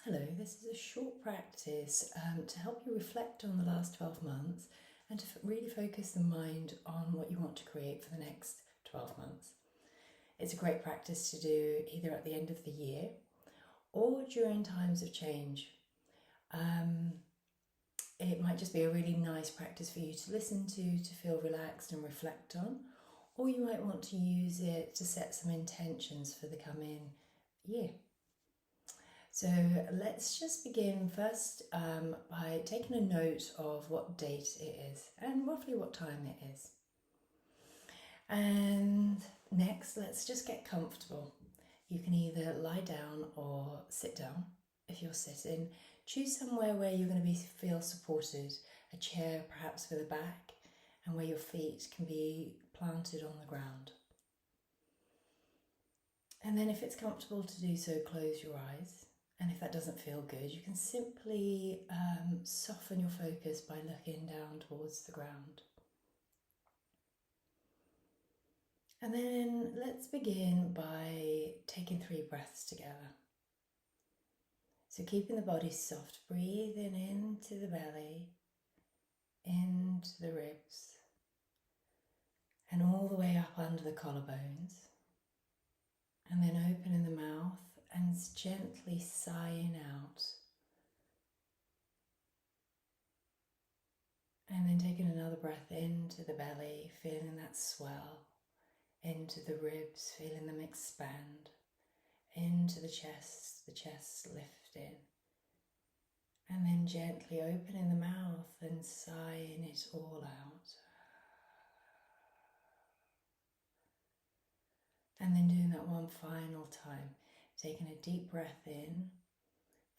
Hello, this is a short practice to help you reflect on the last 12 months and to really focus the mind on what you want to create for the next 12 months. It's a great practice to do either at the end of the year or during times of change. It might just be a really nice practice for you to listen to feel relaxed and reflect on, or you might want to use it to set some intentions for the coming year. So let's just begin first by taking a note of what date it is and roughly what time it is. And next, let's just get comfortable. You can either lie down or sit down. If you're sitting, choose somewhere where you're going to feel supported, a chair perhaps with a back, and where your feet can be planted on the ground. And then if it's comfortable to do so, close your eyes. And if that doesn't feel good, you can simply soften your focus by looking down towards the ground. And then let's begin by taking 3 breaths together. So keeping the body soft, breathing into the belly, into the ribs, and all the way up under the collarbones. And then opening the mouth and gently sighing out. And then taking another breath into the belly, feeling that swell, into the ribs, feeling them expand, into the chest lifting. And then gently opening the mouth and sighing it all out. And then doing that one final time, taking a deep breath in,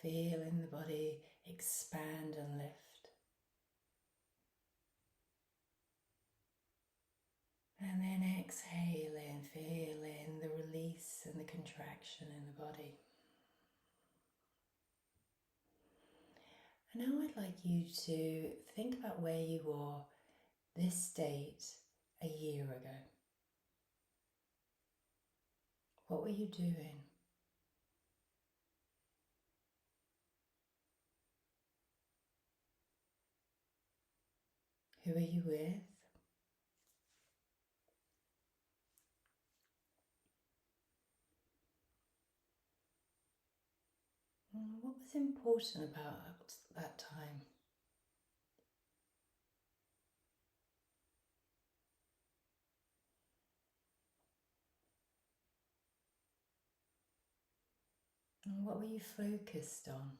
feeling the body expand and lift. And then exhaling, feeling the release and the contraction in the body. And now I'd like you to think about where you were this date a year ago. What were you doing? Who are you with? What was important about that time? And what were you focused on?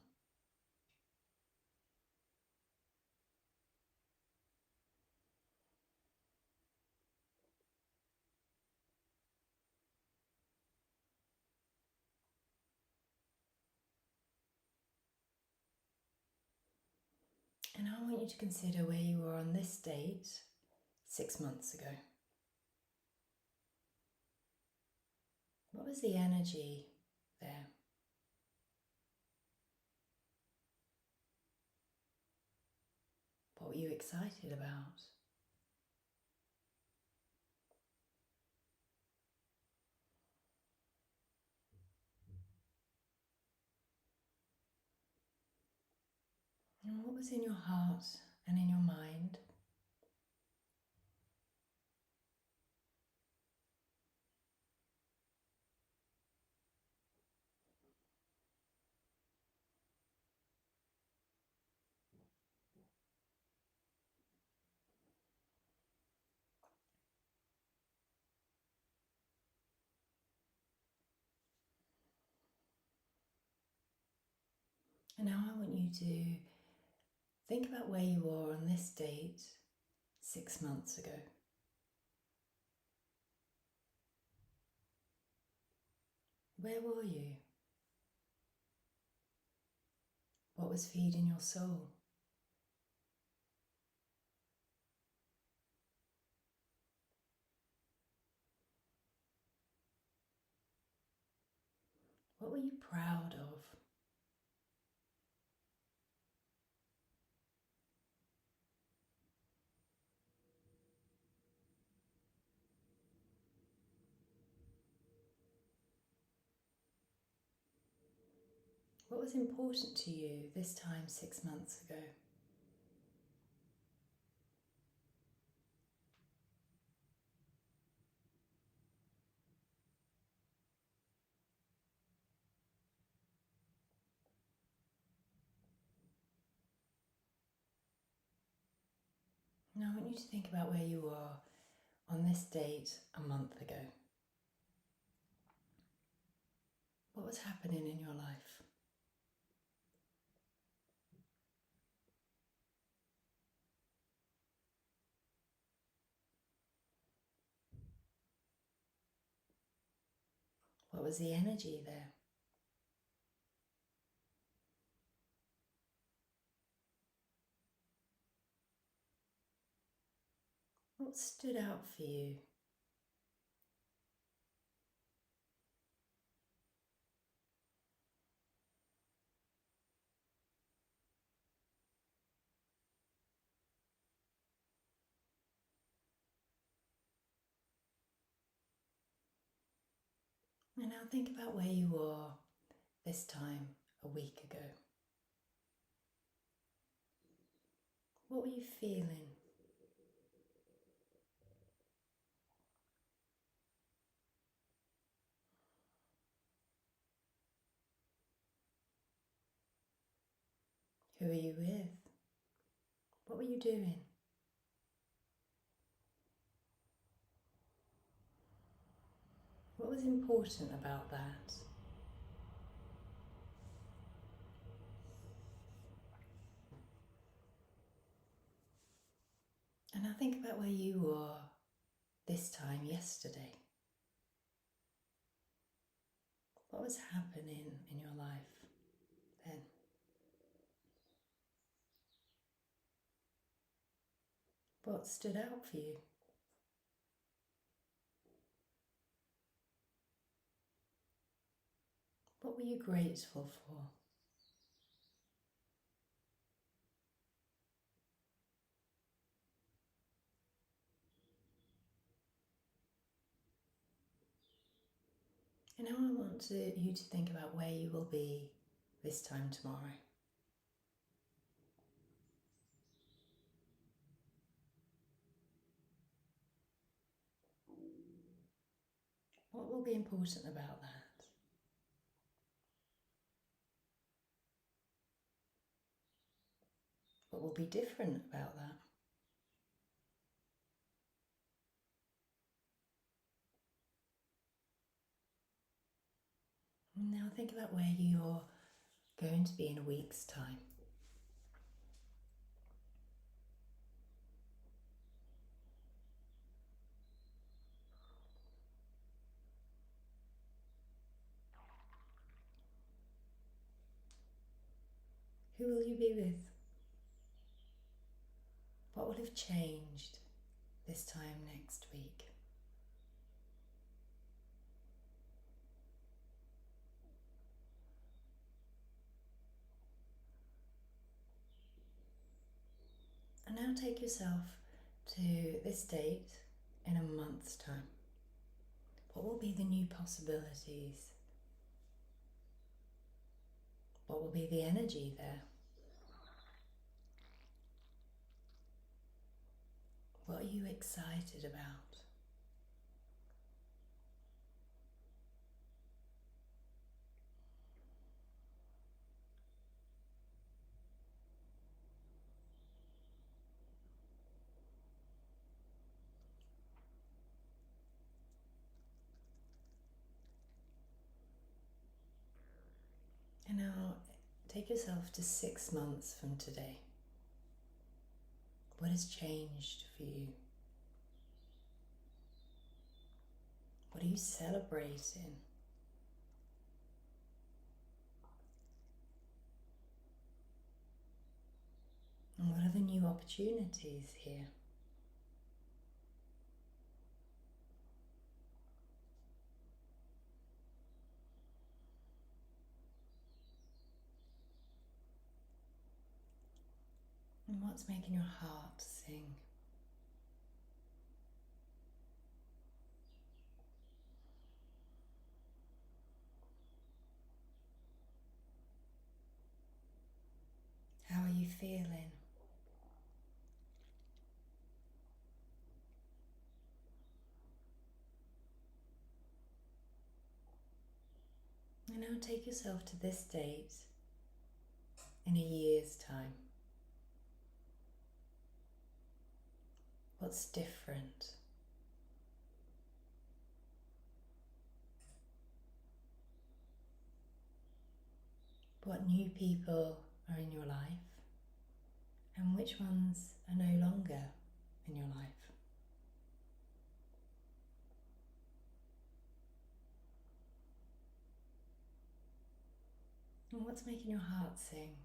And I want you to consider where you were on this date 6 months ago. What was the energy there? What were you excited about? And what was in your heart and in your mind? And now I want you to think about where you were on this date 6 months ago. Where were you? What was feeding your soul? What were you proud of? What was important to you this time 6 months ago? Now I want you to think about where you are on this date a month ago. What was happening in your life? What was the energy there? What stood out for you? And now think about where you are this time a week ago. What were you feeling? Who were you with? What were you doing? What was important about that? And now think about where you were this time yesterday. What was happening in your life then? What stood out for you? What were you grateful for? And now I want you to think about where you will be this time tomorrow. What will be important about that? What will be different about that? Now think about where you're going to be in a week's time. Who will you be with? What will have changed this time next week? And now take yourself to this date in a month's time. What will be the new possibilities? What will be the energy there? What are you excited about? And now take yourself to 6 months from today. What has changed for you? What are you celebrating? And what are the new opportunities here? And what's making your heart sing? now take yourself to this date in a year's time. What's different? What new people are in your life, and which ones are no longer in your life? And what's making your heart sing?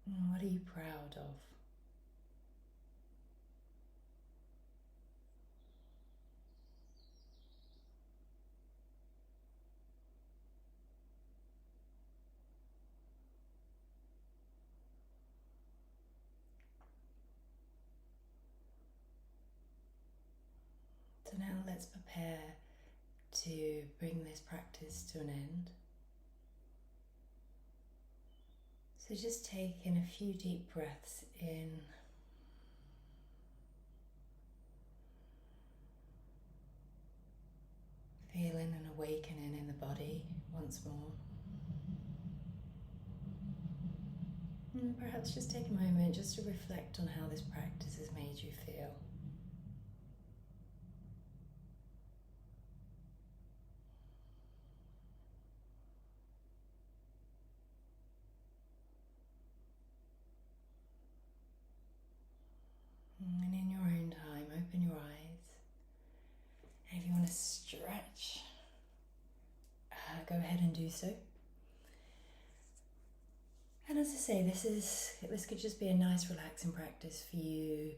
And what are you proud of? So now let's prepare to bring this practice to an end. So just take in a few deep breaths in, feeling an awakening in the body once more. And perhaps just take a moment just to reflect on how this practice has made you feel. And in your own time, open your eyes. And if you want to stretch, go ahead and do so. And as I say, this could just be a nice relaxing practice for you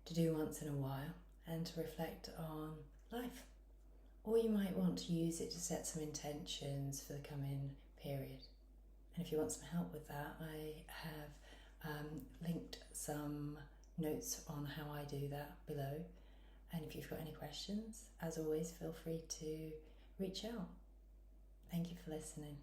to do once in a while and to reflect on life. Or you might want to use it to set some intentions for the coming period. And if you want some help with that, I have linked some notes on how I do that below. And if you've got any questions, as always, feel free to reach out. Thank you for listening.